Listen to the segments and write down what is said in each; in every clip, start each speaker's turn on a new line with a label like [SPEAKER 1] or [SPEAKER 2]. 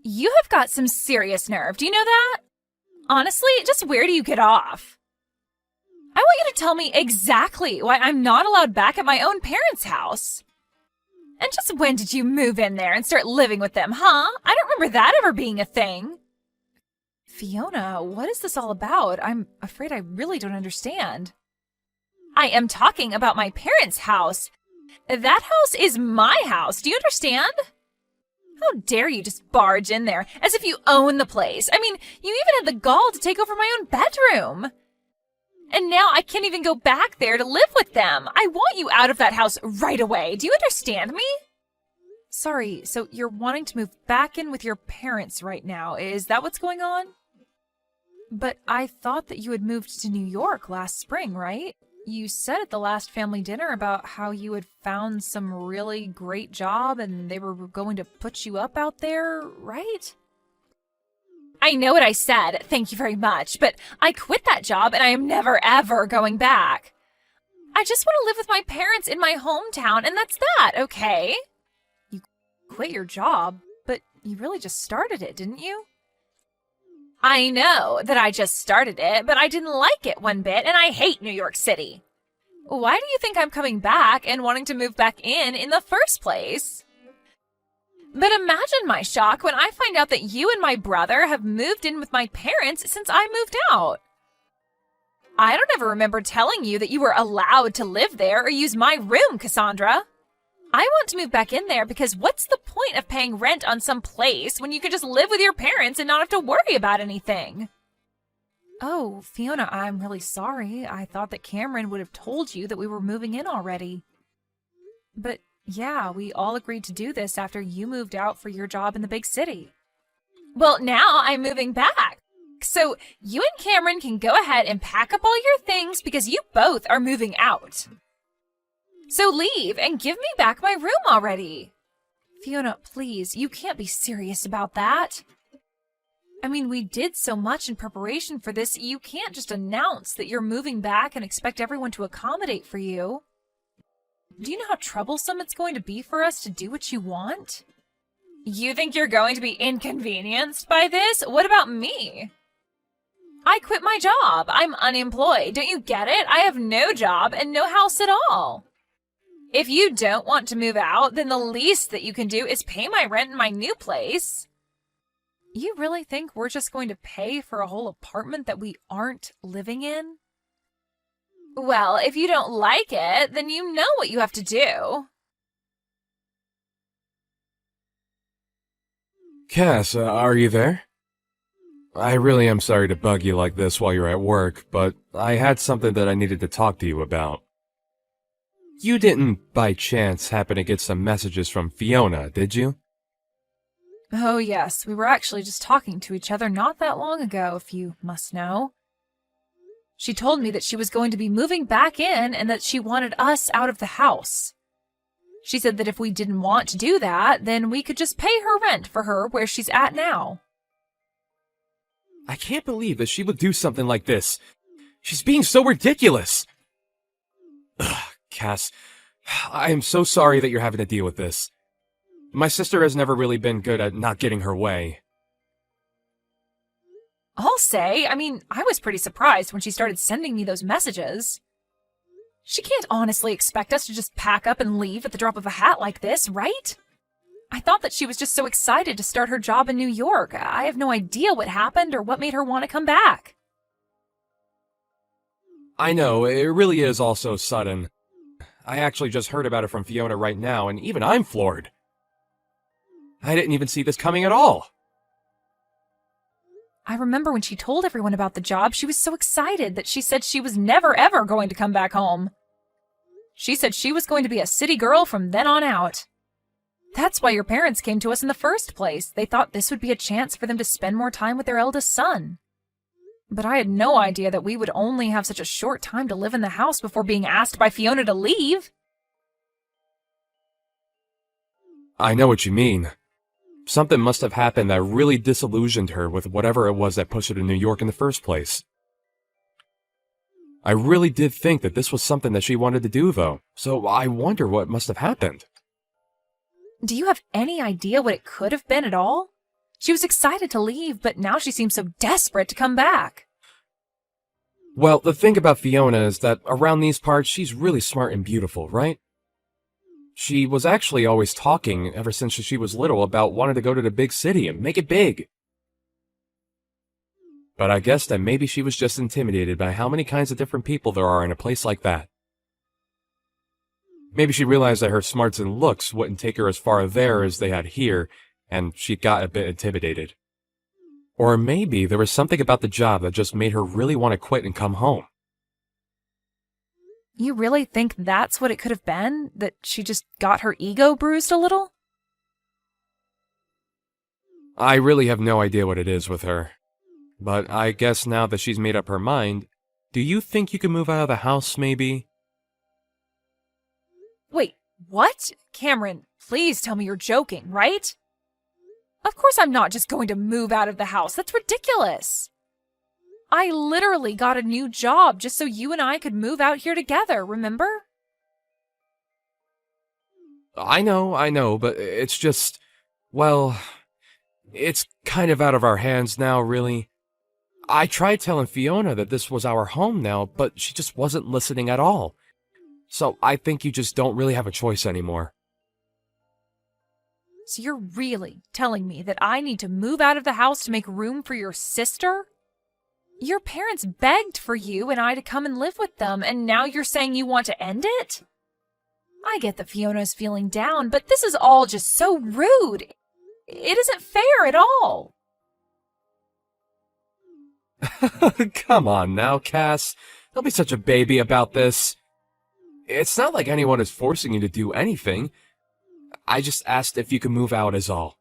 [SPEAKER 1] You have got some serious nerve, do you know that? Honestly, just where do you get off? I want you to tell me exactly why I'm not allowed back at my own parents' house. And just when did you move in there and start living with them, huh? I don't remember that ever being a thing. Fiona, what is this all about? I'm afraid I really don't understand. I am talking about my parents' house. That house is my house, do you understand? How dare you just barge in there as if you own the place? I mean, you even had the gall to take over my own bedroom. And now I can't even go back there to live with them. I want you out of that house right away. Do you understand me? Sorry, so you're wanting to move back in with your parents right now. Is that what's going on? But I thought that you had moved to New York last spring, right? You said at the last family dinner about how you had found some really great job and they were going to put you up out there, right? I know what I said, thank you very much, but I quit that job and I am never ever going back. I just want to live with my parents in my hometown and that's that, okay? You quit your job, but you really just started it, didn't you? I know that I just started it, but I didn't like it one bit and I hate New York City. Why do you think I'm coming back and wanting to move back in the first place? But imagine my shock when I find out that you and my brother have moved in with my parents since I moved out. I don't ever remember telling you that you were allowed to live there or use my room, Cassandra. I want to move back in there because what's the point of paying rent on some place when you can just live with your parents and not have to worry about anything? Oh, Fiona, I'm really sorry. I thought that Cameron would have told you that we were moving in already. But yeah, we all agreed to do this after you moved out for your job in the big city. Well, now I'm moving back. So you and Cameron can go ahead and pack up all your things because you both are moving out. So leave and give me back my room already. Fiona, please, you can't be serious about that. I mean, we did so much in preparation for this, you can't just announce that you're moving back and expect everyone to accommodate for you. Do you know how troublesome it's going to be for us to do what you want? You think you're going to be inconvenienced by this? What about me? I quit my job. I'm unemployed. Don't you get it? I have no job and no house at all. If you don't want to move out, then the least that you can do is pay my rent in my new place. You really think we're just going to pay for a whole apartment that we aren't living in? Well, if you don't like it, then you know what you have to do.
[SPEAKER 2] Cass, are you there? I really am sorry to bug you like this while you're at work, but I had something that I needed to talk to you about. You didn't, by chance, happen to get some messages from Fiona, did you?
[SPEAKER 1] Oh yes, we were actually just talking to each other not that long ago, if you must know. She told me that she was going to be moving back in and that she wanted us out of the house. She said that if we didn't want to do that, then we could just pay her rent for her where she's at now.
[SPEAKER 2] I can't believe that she would do something like this. She's being so ridiculous. Ugh, Cass, I am so sorry that you're having to deal with this. My sister has never really been good at not getting her way.
[SPEAKER 1] I'll say, I was pretty surprised when she started sending me those messages. She can't honestly expect us to just pack up and leave at the drop of a hat like this, right? I thought that she was just so excited to start her job in New York. I have no idea what happened or what made her want to come back.
[SPEAKER 2] I know, it really is all so sudden. I actually just heard about it from Fiona right now, and even I'm floored. I didn't even see this coming at all.
[SPEAKER 1] I remember when she told everyone about the job, she was so excited that she said she was never ever going to come back home. She said she was going to be a city girl from then on out. That's why your parents came to us in the first place. They thought this would be a chance for them to spend more time with their eldest son. But I had no idea that we would only have such a short time to live in the house before being asked by Fiona to leave.
[SPEAKER 2] I know what you mean. Something must have happened that really disillusioned her with whatever it was that pushed her to New York in the first place. I really did think that this was something that she wanted to do, though, so I wonder what must have happened.
[SPEAKER 1] Do you have any idea what it could have been at all? She was excited to leave, but now she seems so desperate to come back.
[SPEAKER 2] Well, the thing about Fiona is that around these parts, she's really smart and beautiful, right? She was actually always talking ever since she was little about wanting to go to the big city and make it big. But I guess that maybe she was just intimidated by how many kinds of different people there are in a place like that. Maybe she realized that her smarts and looks wouldn't take her as far there as they had here, and she got a bit intimidated. Or maybe there was something about the job that just made her really want to quit and come home.
[SPEAKER 1] You really think that's what it could have been? That she just got her ego bruised a little?
[SPEAKER 2] I really have no idea what it is with her. But I guess now that she's made up her mind, do you think you can move out of the house, maybe?
[SPEAKER 1] Wait, what? Cameron, please tell me you're joking, right? Of course I'm not just going to move out of the house. That's ridiculous. I literally got a new job just so you and I could move out here together, remember?
[SPEAKER 2] I know, but it's just, well, it's kind of out of our hands now, really. I tried telling Fiona that this was our home now, but she just wasn't listening at all. So I think you just don't really have a choice anymore.
[SPEAKER 1] So you're really telling me that I need to move out of the house to make room for your sister? Your parents begged for you and I to come and live with them, and now you're saying you want to end it? I get that Fiona's feeling down, but this is all just so rude. It isn't fair at all.
[SPEAKER 2] Come on now, Cass. Don't be such a baby about this. It's not like anyone is forcing you to do anything. I just asked if you could move out is all.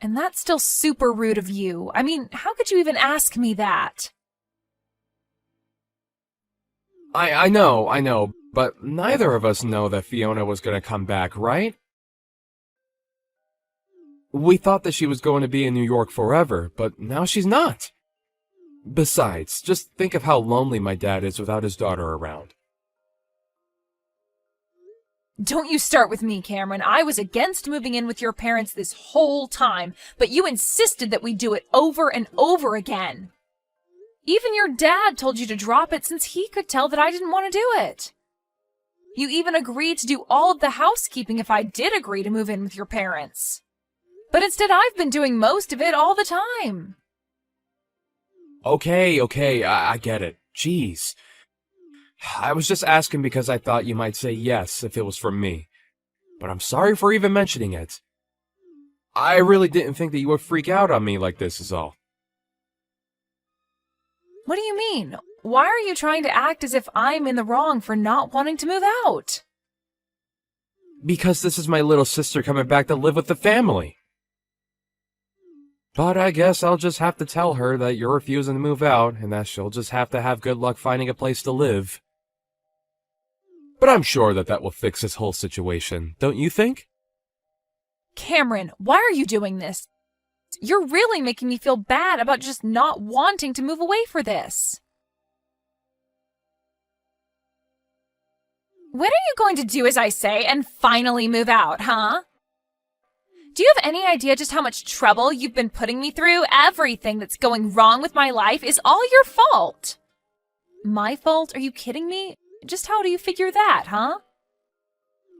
[SPEAKER 1] And that's still super rude of you. I mean, how could you even ask me that?
[SPEAKER 2] I know, but neither of us know that Fiona was gonna come back, right? We thought that she was going to be in New York forever, but now she's not. Besides, just think of how lonely my dad is without his daughter around.
[SPEAKER 1] Don't you start with me, Cameron. I was against moving in with your parents this whole time, but you insisted that we do it over and over again. Even your dad told you to drop it since he could tell that I didn't want to do it. You even agreed to do all of the housekeeping if I did agree to move in with your parents. But instead I've been doing most of it all the time.
[SPEAKER 2] Okay, I get it. Jeez. I was just asking because I thought you might say yes if it was from me. But I'm sorry for even mentioning it. I really didn't think that you would freak out on me like this is all.
[SPEAKER 1] What do you mean? Why are you trying to act as if I'm in the wrong for not wanting to move out?
[SPEAKER 2] Because this is my little sister coming back to live with the family. But I guess I'll just have to tell her that you're refusing to move out and that she'll just have to have good luck finding a place to live. But I'm sure that will fix this whole situation, don't you think?
[SPEAKER 1] Cameron, why are you doing this? You're really making me feel bad about just not wanting to move away for this. When are you going to do as I say and finally move out, huh? Do you have any idea just how much trouble you've been putting me through? Everything that's going wrong with my life is all your fault. My fault? Are you kidding me? Just how do you figure that, huh?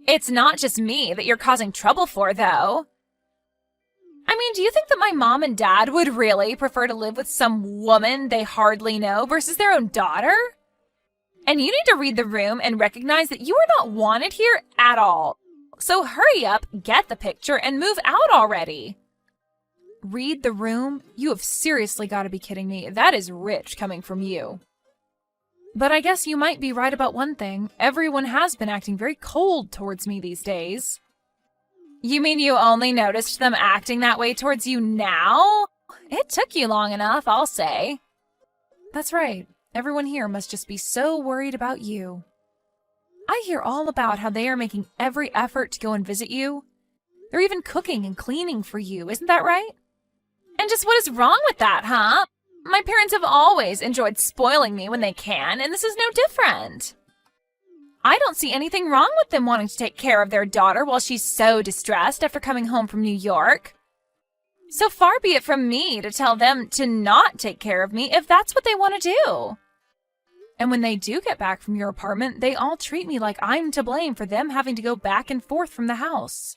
[SPEAKER 1] It's not just me that you're causing trouble for, though. I mean, do you think that my mom and dad would really prefer to live with some woman they hardly know versus their own daughter? And you need to read the room and recognize that you are not wanted here at all. So hurry up, get the picture, and move out already. Read the room? You have seriously got to be kidding me. That is rich coming from you. But I guess you might be right about one thing. Everyone has been acting very cold towards me these days. You mean you only noticed them acting that way towards you now? It took you long enough, I'll say. That's right. Everyone here must just be so worried about you. I hear all about how they are making every effort to go and visit you. They're even cooking and cleaning for you, isn't that right? And just what is wrong with that, huh? My parents have always enjoyed spoiling me when they can, and this is no different. I don't see anything wrong with them wanting to take care of their daughter while she's so distressed after coming home from New York. So far be it from me to tell them to not take care of me if that's what they want to do. And when they do get back from your apartment, they all treat me like I'm to blame for them having to go back and forth from the house.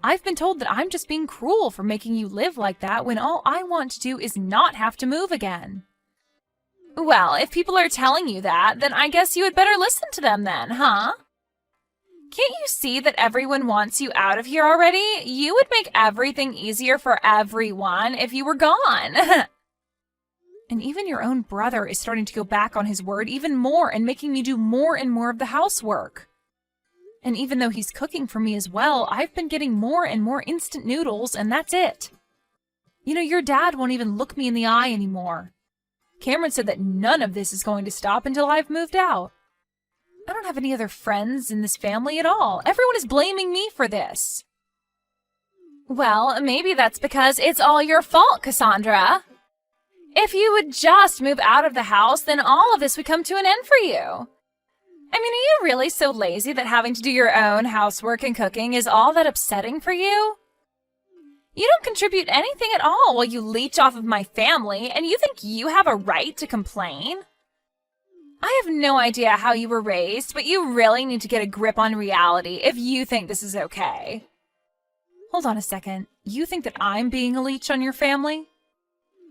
[SPEAKER 1] I've been told that I'm just being cruel for making you live like that when all I want to do is not have to move again. Well, if people are telling you that, then I guess you had better listen to them then, huh? Can't you see that everyone wants you out of here already? You would make everything easier for everyone if you were gone. And even your own brother is starting to go back on his word even more and making me do more and more of the housework. And even though he's cooking for me as well, I've been getting more and more instant noodles, and that's it. You know, your dad won't even look me in the eye anymore. Cameron said that none of this is going to stop until I've moved out. I don't have any other friends in this family at all. Everyone is blaming me for this. Well, maybe that's because it's all your fault, Cassandra. If you would just move out of the house, then all of this would come to an end for you. I mean, are you really so lazy that having to do your own housework and cooking is all that upsetting for you? You don't contribute anything at all while you leech off of my family, and you think you have a right to complain? I have no idea how you were raised, but you really need to get a grip on reality if you think this is okay. Hold on a second. You think that I'm being a leech on your family?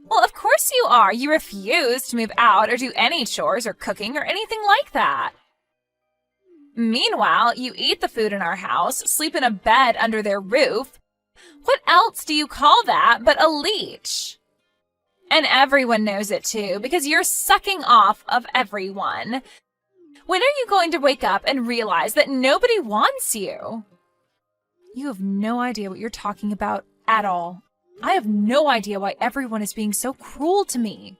[SPEAKER 1] Well, of course you are. You refuse to move out or do any chores or cooking or anything like that. Meanwhile, you eat the food in our house, sleep in a bed under their roof. What else do you call that but a leech? And everyone knows it too, because you're sucking off of everyone. When are you going to wake up and realize that nobody wants you? You have no idea what you're talking about at all. I have no idea why everyone is being so cruel to me.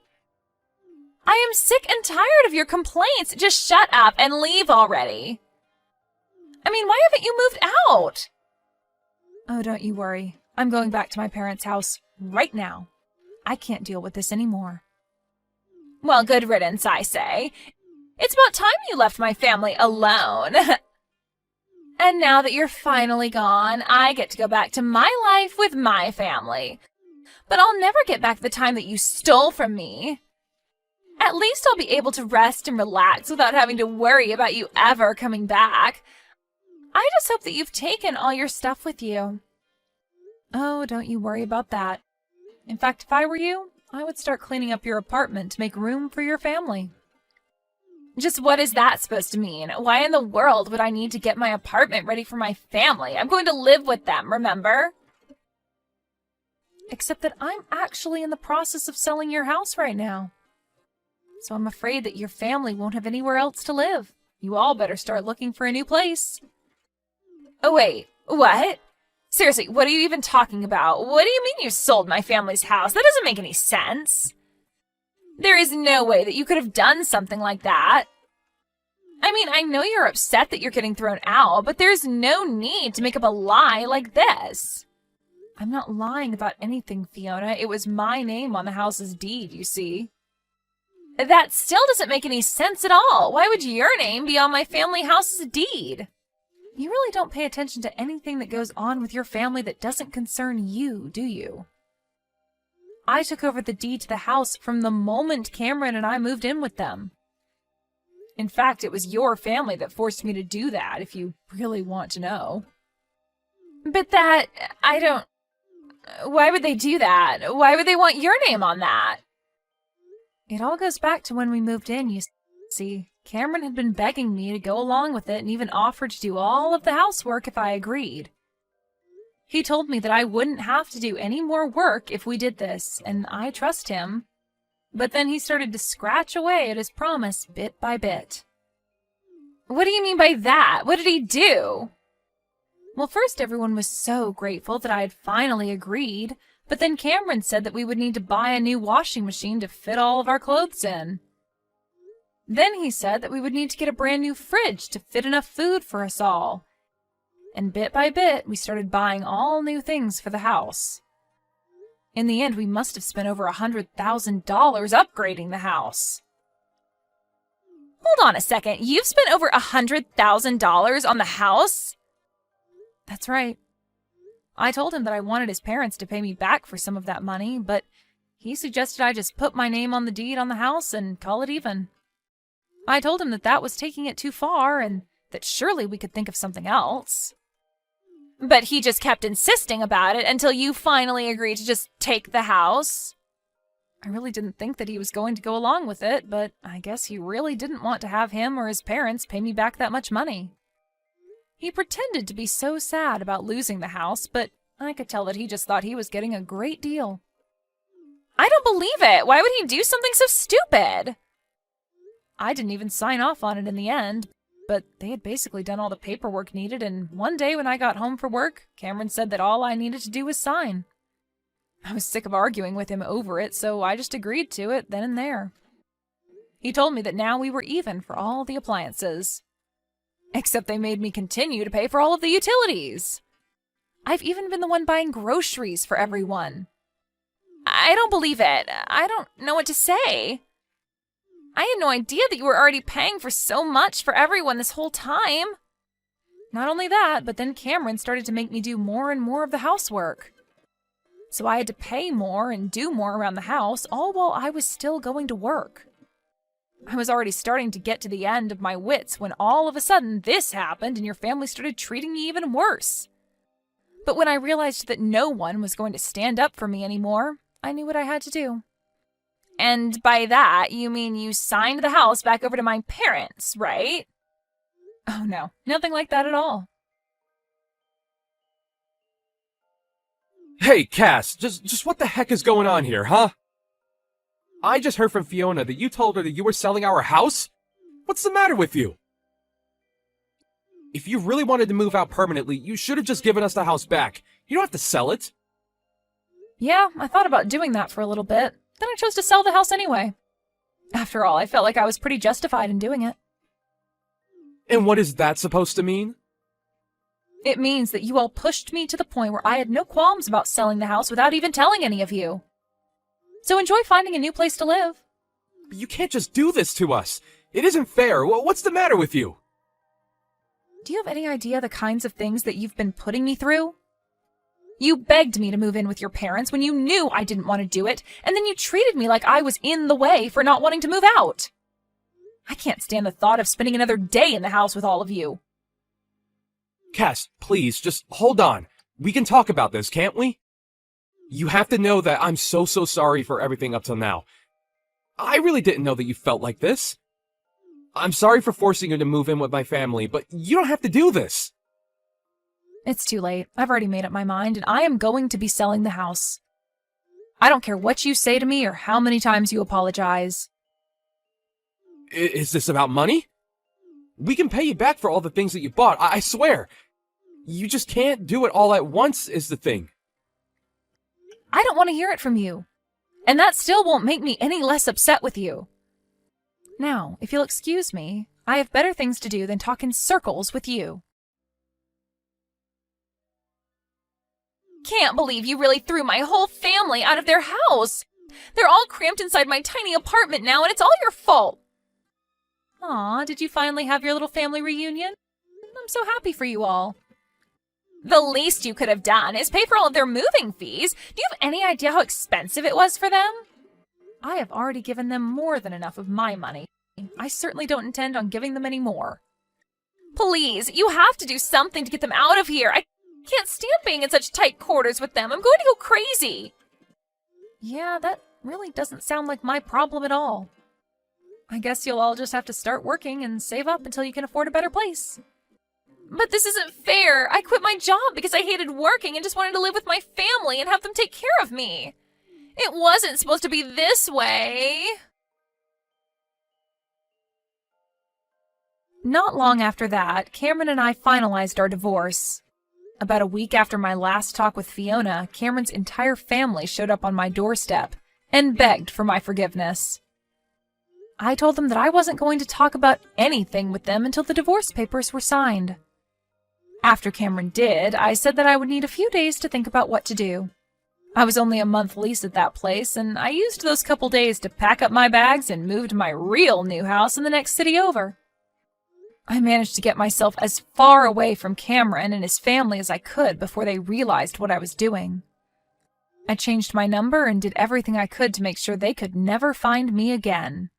[SPEAKER 1] I am sick and tired of your complaints. Just shut up and leave already. I mean, why haven't you moved out? Oh, don't you worry. I'm going back to my parents' house right now. I can't deal with this anymore. Well, good riddance, I say. It's about time you left my family alone. And now that you're finally gone, I get to go back to my life with my family. But I'll never get back the time that you stole from me. At least I'll be able to rest and relax without having to worry about you ever coming back. I just hope that you've taken all your stuff with you. Oh, don't you worry about that. In fact, if I were you, I would start cleaning up your apartment to make room for your family. Just what is that supposed to mean? Why in the world would I need to get my apartment ready for my family? I'm going to live with them, remember? Except that I'm actually in the process of selling your house right now. So I'm afraid that your family won't have anywhere else to live. You all better start looking for a new place. Oh, wait, what? Seriously, what are you even talking about? What do you mean you sold my family's house? That doesn't make any sense. There is no way that you could have done something like that. I mean, I know you're upset that you're getting thrown out, but there's no need to make up a lie like this. I'm not lying about anything, Fiona. It was my name on the house's deed, you see. That still doesn't make any sense at all. Why would your name be on my family house's deed? You really don't pay attention to anything that goes on with your family that doesn't concern you, do you? I took over the deed to the house from the moment Cameron and I moved in with them. In fact, it was your family that forced me to do that, if you really want to know. But why would they do that? Why would they want your name on that? It all goes back to when we moved in, you see. Cameron had been begging me to go along with it and even offered to do all of the housework if I agreed. He told me that I wouldn't have to do any more work if we did this, and I trust him. But then he started to scratch away at his promise bit by bit. What do you mean by that? What did he do? Well, first everyone was so grateful that I had finally agreed, but then Cameron said that we would need to buy a new washing machine to fit all of our clothes in. Then he said that we would need to get a brand new fridge to fit enough food for us all. And bit by bit, we started buying all new things for the house. In the end, we must have spent over $100,000 upgrading the house. Hold on a second. You've spent over $100,000 on the house? That's right. I told him that I wanted his parents to pay me back for some of that money, but he suggested I just put my name on the deed on the house and call it even. I told him that that was taking it too far and that surely we could think of something else. But he just kept insisting about it until you finally agreed to just take the house. I really didn't think that he was going to go along with it, but I guess he really didn't want to have him or his parents pay me back that much money. He pretended to be so sad about losing the house, but I could tell that he just thought he was getting a great deal. I don't believe it. Why would he do something so stupid? I didn't even sign off on it in the end, but they had basically done all the paperwork needed, and one day when I got home from work, Cameron said that all I needed to do was sign. I was sick of arguing with him over it, so I just agreed to it then and there. He told me that now we were even for all the appliances. Except they made me continue to pay for all of the utilities. I've even been the one buying groceries for everyone. I don't believe it. I don't know what to say. I had no idea that you were already paying for so much for everyone this whole time. Not only that, but then Cameron started to make me do more and more of the housework. So I had to pay more and do more around the house, all while I was still going to work. I was already starting to get to the end of my wits when all of a sudden this happened and your family started treating me even worse. But when I realized that no one was going to stand up for me anymore, I knew what I had to do. And by that, you mean you signed the house back over to my parents, right? Oh no, nothing like that at all.
[SPEAKER 2] Hey, Cass, just what the heck is going on here, huh? I just heard from Fiona that you told her that you were selling our house? What's the matter with you? If you really wanted to move out permanently, you should have just given us the house back. You don't have to sell it.
[SPEAKER 1] Yeah, I thought about doing that for a little bit. Then I chose to sell the house anyway. After all, I felt like I was pretty justified in doing it.
[SPEAKER 2] And what is that supposed to mean?
[SPEAKER 1] It means that you all pushed me to the point where I had no qualms about selling the house without even telling any of you. So enjoy finding a new place to live.
[SPEAKER 2] But you can't just do this to us. It isn't fair. What's the matter with you?
[SPEAKER 1] Do you have any idea the kinds of things that you've been putting me through? You begged me to move in with your parents when you knew I didn't want to do it, and then you treated me like I was in the way for not wanting to move out. I can't stand the thought of spending another day in the house with all of you.
[SPEAKER 2] Cass, please, just hold on. We can talk about this, can't we? You have to know that I'm so sorry for everything up till now. I really didn't know that you felt like this. I'm sorry for forcing you to move in with my family, but you don't have to do this.
[SPEAKER 1] It's too late. I've already made up my mind, and I am going to be selling the house. I don't care what you say to me or how many times you apologize.
[SPEAKER 2] Is this about money? We can pay you back for all the things that you bought, I swear. You just can't do it all at once is the thing.
[SPEAKER 1] I don't want to hear it from you. And that still won't make me any less upset with you. Now, if you'll excuse me, I have better things to do than talk in circles with you. Can't believe you really threw my whole family out of their house. They're all cramped inside my tiny apartment now, and it's all your fault. Aw, did you finally have your little family reunion? I'm so happy for you all. The least you could have done is pay for all of their moving fees. Do you have any idea how expensive it was for them? I have already given them more than enough of my money. I certainly don't intend on giving them any more. Please, you have to do something to get them out of here. I can't stand being in such tight quarters with them. I'm going to go crazy. Yeah, that really doesn't sound like my problem at all. I guess you'll all just have to start working and save up until you can afford a better place. But this isn't fair. I quit my job because I hated working and just wanted to live with my family and have them take care of me. It wasn't supposed to be this way. Not long after that, Cameron and I finalized our divorce. About a week after my last talk with Fiona, Cameron's entire family showed up on my doorstep and begged for my forgiveness. I told them that I wasn't going to talk about anything with them until the divorce papers were signed. After Cameron did, I said that I would need a few days to think about what to do. I was only a month lease at that place, and I used those couple days to pack up my bags and move to my real new house in the next city over. I managed to get myself as far away from Cameron and his family as I could before they realized what I was doing. I changed my number and did everything I could to make sure they could never find me again.